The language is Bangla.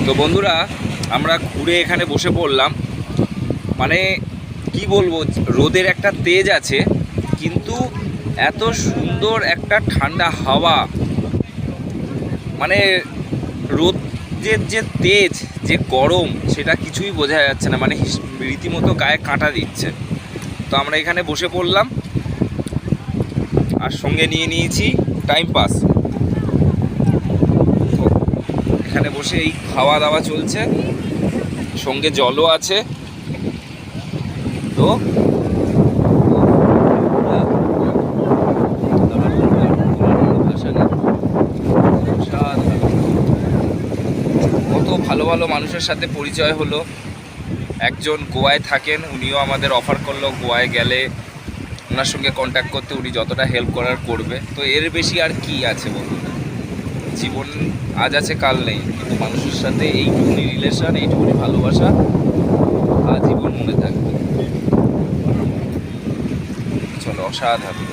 তো বন্ধুরা, আমরা ঘুরে এখানে বসে পড়লাম। মানে কি বলবো, রোদের একটা তেজ আছে, কিন্তু এত সুন্দর একটা ঠান্ডা হাওয়া। মানে রোদের যে তেজ, যে গরম, সেটা কিছুই বোঝা যাচ্ছে না। মানে রীতিমতো গায়ে কাঁটা দিচ্ছে। তো আমরা এখানে বসে পড়লাম, আর সঙ্গে নিয়ে নিয়েছি টাইম পাস। এখানে বসে এই খাওয়া দাওয়া চলছে, সঙ্গে জলও আছে। তো কত ভালো ভালো মানুষের সাথে পরিচয় হলো। একজন গোয়ায় থাকেন, উনিও আমাদের অফার করলো গোয়ায় গেলে ওনার সঙ্গে কন্ট্যাক্ট করতে, উনি যতটা হেল্প করার করবে। তো এর বেশি আর কি আছে বন্ধুরা? জীবন আজ আছে কাল নেই, কিন্তু মানুষের সাথে এইটুকুনি রিলেশন, এইটুকুনি ভালোবাসা আজীবন মনে থাকবে। চলো, অসাধারণ।